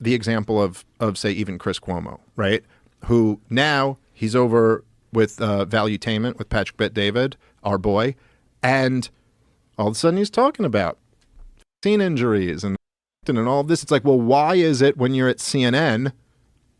the example of say even Chris Cuomo, right? Who now he's over with Valuetainment with Patrick Bet-David, our boy, and all of a sudden he's talking about vaccine injuries and all of this. It's like, well, why is it when you're at CNN,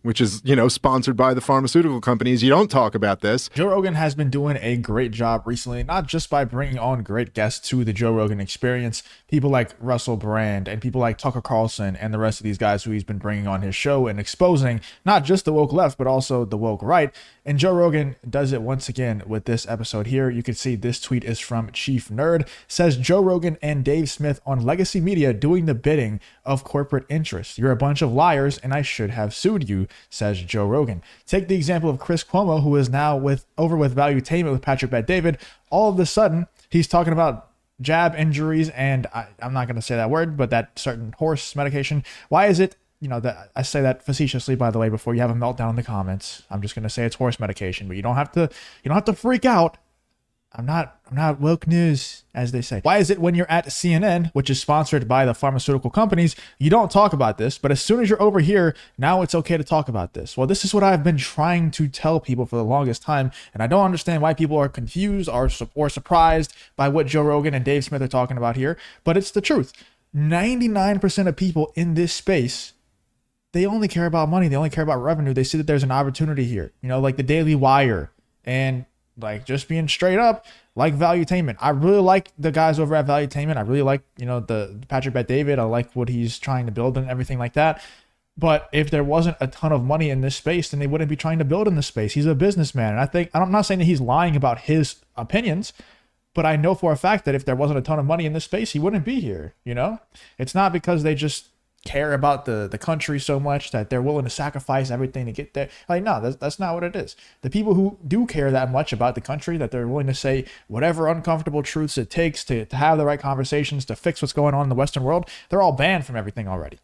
which is, sponsored by the pharmaceutical companies, you don't talk about this? Joe Rogan has been doing a great job recently, not just by bringing on great guests to the Joe Rogan Experience, people like Russell Brand and people like Tucker Carlson and the rest of these guys who he's been bringing on his show and exposing not just the woke left, but also the woke right. And Joe Rogan does it once again with this episode here. You can see this tweet is from Chief Nerd. Says Joe Rogan and Dave Smith on legacy media doing the bidding of corporate interests. You're a bunch of liars and I should have sued you, says Joe Rogan. Take the example of Chris Cuomo, who is now over with Valuetainment with Patrick Bet-David. All of a sudden, he's talking about jab injuries and I'm not going to say that word, but that certain horse medication. Why is it? That I say that facetiously, by the way, before you have a meltdown in the comments. I'm just going to say it's horse medication, but you don't have to freak out. I'm not woke news, as they say. Why is it when you're at CNN, which is sponsored by the pharmaceutical companies, you don't talk about this, but as soon as you're over here, now it's okay to talk about this? Well, this is what I've been trying to tell people for the longest time, and I don't understand why people are confused or surprised by what Joe Rogan and Dave Smith are talking about here, but it's the truth. 99% of people in this space, they only care about money. They only care about revenue. They see that there's an opportunity here, like the Daily Wire and like just being straight up, like Valuetainment. I really like the guys over at Valuetainment. I really like, the Patrick Bet-David. I like what he's trying to build and everything like that. But if there wasn't a ton of money in this space, then they wouldn't be trying to build in this space. He's a businessman. And I'm not saying that he's lying about his opinions, but I know for a fact that if there wasn't a ton of money in this space, he wouldn't be here. It's not because they just care about the country so much that they're willing to sacrifice everything to get there. Like, no, that's not what it is. The people who do care that much about the country, that they're willing to say whatever uncomfortable truths it takes to have the right conversations to fix what's going on in the Western world, they're all banned from everything already,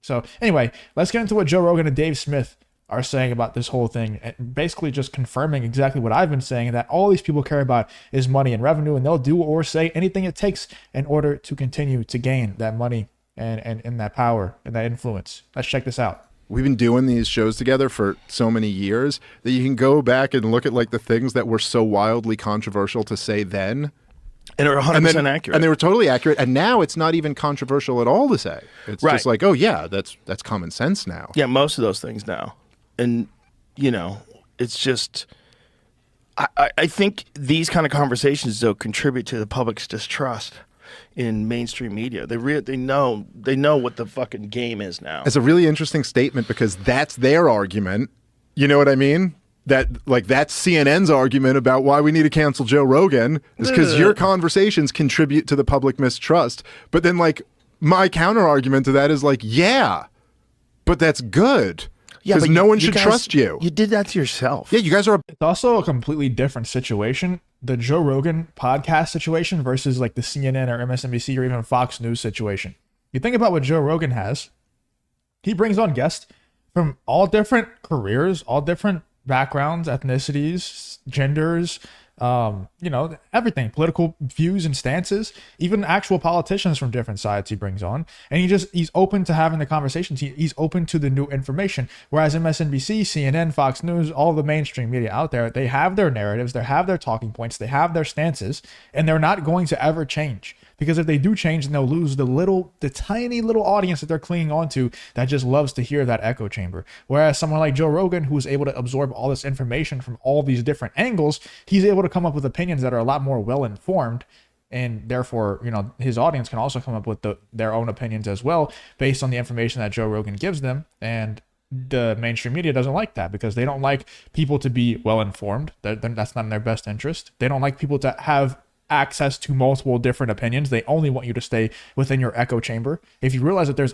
So anyway, let's get into what Joe Rogan and Dave Smith are saying about this whole thing, and basically just confirming exactly what I've been saying, that all these people care about is money and revenue, and they'll do or say anything it takes in order to continue to gain that money and that power and that influence. Let's check this out. We've been doing these shows together for so many years that you can go back and look at like the things that were so wildly controversial to say then. And are 100% accurate. And they were totally accurate. And now it's not even controversial at all to say. It's just like, oh yeah, that's common sense now. Yeah, most of those things now. And, it's just, I think these kind of conversations, though, contribute to the public's distrust in mainstream media. They know what the fucking game is now. It's a really interesting statement because that's their argument. You know what I mean? That's CNN's argument about why we need to cancel Joe Rogan is because your conversations contribute to the public mistrust. But then my counter argument to that is yeah, but that's good. Yeah, because no one should trust you. You did that to yourself. Yeah, you guys are. It's also a completely different situation. The Joe Rogan podcast situation versus like the CNN or MSNBC or even Fox News situation. You think about what Joe Rogan has. He brings on guests from all different careers, all different backgrounds, ethnicities, genders, everything, political views and stances, even actual politicians from different sides he brings on. And he's open to having the conversations. He's open to the new information. Whereas MSNBC, CNN, Fox News, all the mainstream media out there, they have their narratives, they have their talking points, they have their stances, and they're not going to ever change. Because if they do change, then they'll lose the tiny little audience that they're clinging onto that just loves to hear that echo chamber. Whereas someone like Joe Rogan, who is able to absorb all this information from all these different angles, he's able to come up with opinions that are a lot more well-informed. And therefore, his audience can also come up with their own opinions as well, based on the information that Joe Rogan gives them. And the mainstream media doesn't like that because they don't like people to be well-informed. That's not in their best interest. They don't like people to have access to multiple different opinions. They only want you to stay within your echo chamber. If you realize that there's,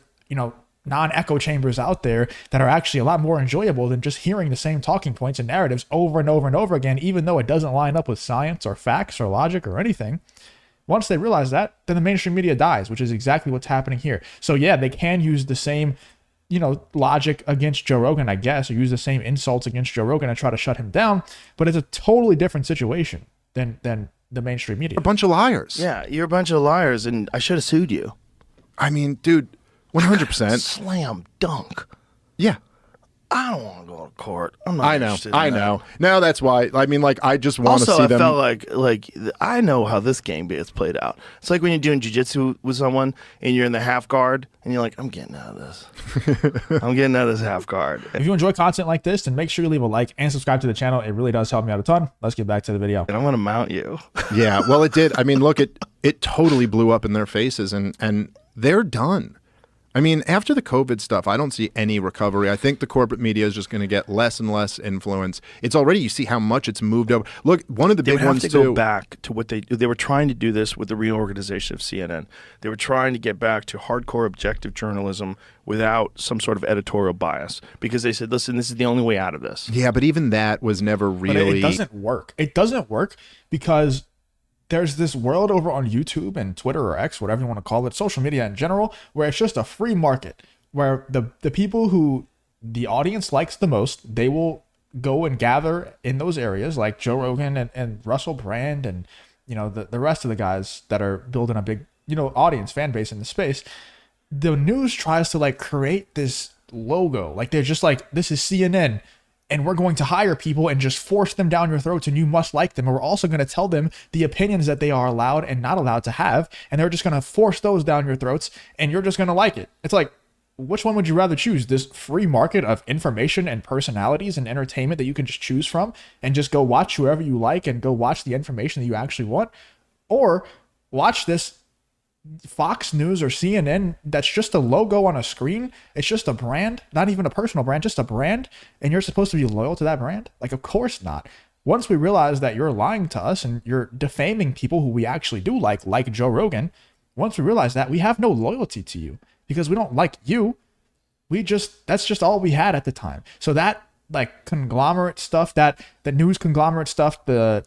non-echo chambers out there that are actually a lot more enjoyable than just hearing the same talking points and narratives over and over and over again, even though it doesn't line up with science or facts or logic or anything. Once they realize that, then the mainstream media dies, which is exactly what's happening here. So yeah, they can use the same, logic against Joe Rogan, I guess, or use the same insults against Joe Rogan and try to shut him down, but it's a totally different situation than the mainstream media. A bunch of liars. Yeah, you're a bunch of liars, and I should have sued you. I mean, dude, 100%. Slam dunk. Yeah. I don't want to go to court. I'm not I know. interested in I that. know. No, that's why. I mean, like, I just want to Also, see I them. felt like I know how this game gets played out. It's like when you're doing jiu-jitsu with someone and you're in the half guard and you're like, I'm getting out of this. I'm getting out of this half guard. If you enjoy content like this, then make sure you leave a like and subscribe to the channel. It really does help me out a ton. Let's get back to the video. And I'm going to mount you. Yeah, well, it did. I mean, look, it totally blew up in their faces, and they're done. I mean, after the COVID stuff, I don't see any recovery. I think the corporate media is just going to get less and less influence. It's already, you see how much it's moved over. Look, one of the They big would have ones to too. go back to what they were trying to do this with the reorganization of CNN. They were trying to get back to hardcore objective journalism without some sort of editorial bias because they said, listen, this is the only way out of this. Yeah, but even that was never But really. it doesn't work. It doesn't work because there's this world over on YouTube and Twitter or X, whatever you want to call it, social media in general, where it's just a free market, where the people who the audience likes the most, they will go and gather in those areas, like Joe Rogan and Russell Brand and, you know, the rest of the guys that are building a big, you know, audience, fan base in the space. The news tries to like create this logo, like they're just like, this is CNN, and we're going to hire people and just force them down your throats, and you must like them. And we're also going to tell them the opinions that they are allowed and not allowed to have, and they're just going to force those down your throats, and you're just going to like it. It's like, which one would you rather choose? This free market of information and personalities and entertainment that you can just choose from and just go watch whoever you like and go watch the information that you actually want? Or watch this Fox News or CNN that's just a logo on a screen. It's just a brand, not even a personal brand, just a brand, and you're supposed to be loyal to that brand? Like, of course not. Once we realize that you're lying to us and you're defaming people who we actually do like Joe Rogan, once we realize that, we have no loyalty to you because we don't like you. That's just all we had at the time. So that like conglomerate stuff, that the news conglomerate stuff, the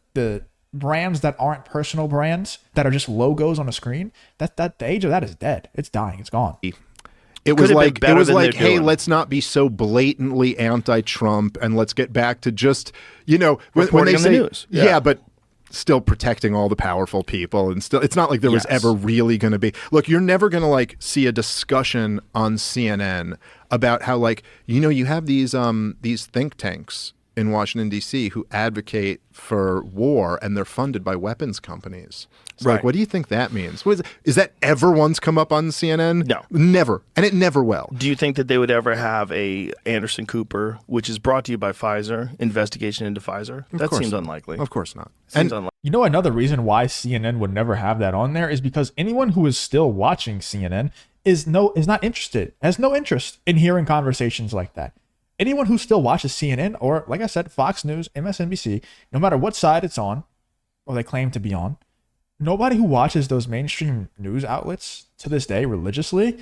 brands that aren't personal brands that are just logos on a screen, that the age of that is dead. It's dying. It's gone. It was like, hey, doing. let's not be so blatantly anti-Trump, and let's get back to just, you know, when Reporting they on say, the news. yeah, but still protecting all the powerful people, and still, it's not like there was ever really going to be. Look, you're never going to like see a discussion on CNN about how, like, you know, you have these think tanks in Washington, D.C. who advocate for war, and they're funded by weapons companies. It's like, what do you think that means? Is that ever once come up on CNN? No. Never. And it never will. Do you think that they would ever have a Anderson Cooper, which is brought to you by Pfizer, investigation into Pfizer? That seems unlikely. Of course not. Seems unlikely. You know, another reason why CNN would never have that on there is because anyone who is still watching CNN is not interested, has no interest in hearing conversations like that. Anyone who still watches CNN or, like I said, Fox News, MSNBC, no matter what side it's on or they claim to be on, nobody who watches those mainstream news outlets to this day religiously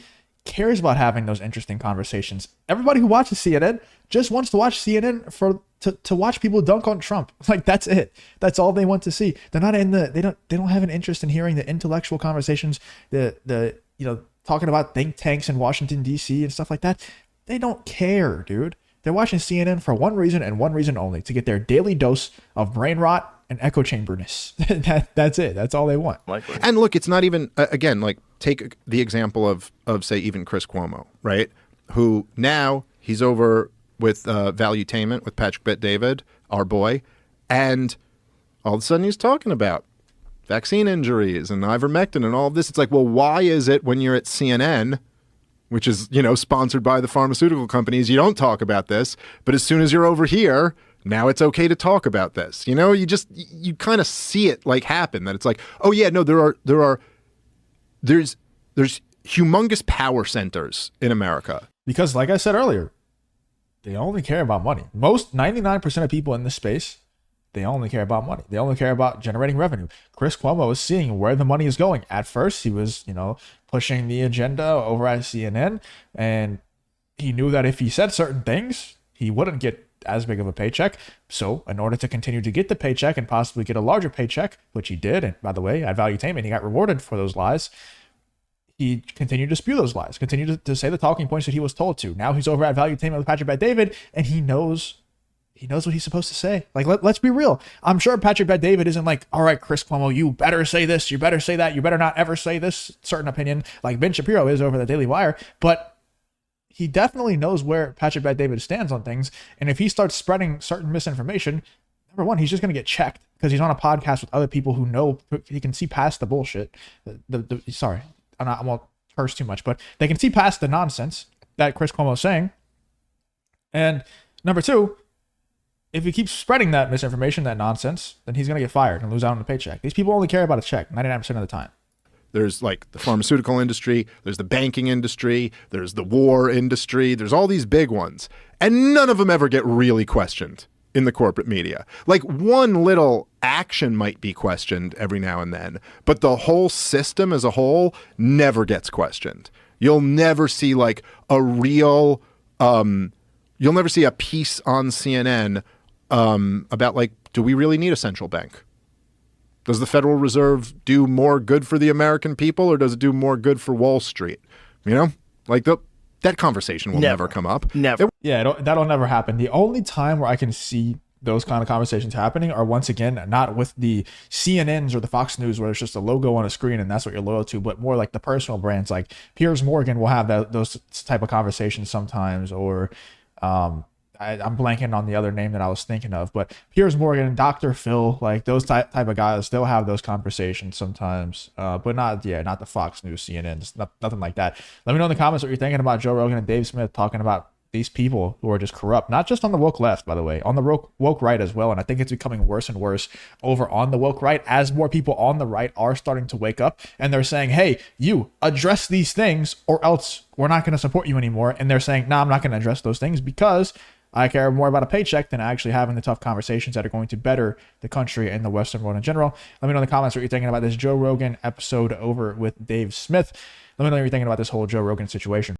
cares about having those interesting conversations. Everybody who watches CNN just wants to watch CNN to watch people dunk on Trump. Like, that's it. That's all they want to see. They're not they don't have an interest in hearing the intellectual conversations, the you know, talking about think tanks in Washington D.C. and stuff like that. They don't care, dude. They're watching CNN for one reason and one reason only: to get their daily dose of brain rot and echo chamberness. That's it. That's all they want. Likely. And look, it's not even, again, like, take the example of say, even Chris Cuomo, right? Who now he's over with Valuetainment with Patrick Bet-David, our boy, and all of a sudden he's talking about vaccine injuries and ivermectin and all of this. It's like, well, why is it when you're at CNN, which is, you know, sponsored by the pharmaceutical companies, you don't talk about this, but as soon as you're over here, now it's okay to talk about this? You know, you kind of see it like happen, that it's like, oh yeah, no, there's humongous power centers in America. Because, like I said earlier, they only care about money. 99% of people in this space, they only care about money. They only care about generating revenue. Chris Cuomo is seeing where the money is going. At first, he was, you know, pushing the agenda over at CNN, and he knew that if he said certain things, he wouldn't get as big of a paycheck. So in order to continue to get the paycheck and possibly get a larger paycheck, which he did, and by the way, at Valuetainment, he got rewarded for those lies, he continued to spew those lies, continued to say the talking points that he was told to. Now he's over at Valuetainment with Patrick Bet-David, and he knows he knows what he's supposed to say. Like, let's be real. I'm sure Patrick Bet-David isn't like, all right, Chris Cuomo, you better say this, you better say that, you better not ever say this certain opinion, like Ben Shapiro is over the Daily Wire. But he definitely knows where Patrick Bet-David stands on things. And if he starts spreading certain misinformation, number one, he's just going to get checked because he's on a podcast with other people who know he can see past the bullshit. Sorry, I won't curse too much, but they can see past the nonsense that Chris Cuomo is saying. And number two, if he keeps spreading that misinformation, that nonsense, then he's going to get fired and lose out on the paycheck. These people only care about a check 99% of the time. There's like the pharmaceutical industry, there's the banking industry, there's the war industry, there's all these big ones. And none of them ever get really questioned in the corporate media. Like one little action might be questioned every now and then, but the whole system as a whole never gets questioned. You'll never see like a real, you'll never see a piece on CNN about like, do we really need a central bank? Does the Federal Reserve do more good for the American people or does it do more good for Wall Street? You know, like that conversation will never come up. Never. Yeah, that'll never happen. The only time where I can see those kind of conversations happening are, once again, not with the CNNs or the Fox News where it's just a logo on a screen and that's what you're loyal to, but more like the personal brands. Like Piers Morgan will have those type of conversations sometimes, or I'm blanking on the other name that I was thinking of, but Piers Morgan, Dr. Phil, like those type of guys, they'll have those conversations sometimes, but not the Fox News, CNN, nothing like that. Let me know in the comments what you're thinking about Joe Rogan and Dave Smith talking about these people who are just corrupt, not just on the woke left, by the way, on the woke right as well. And I think it's becoming worse and worse over on the woke right as more people on the right are starting to wake up and they're saying, hey, you address these things or else we're not going to support you anymore. And they're saying, no, I'm not going to address those things because I care more about a paycheck than actually having the tough conversations that are going to better the country and the Western world in general. Let me know in the comments what you're thinking about this Joe Rogan episode over with Dave Smith. Let me know what you're thinking about this whole Joe Rogan situation.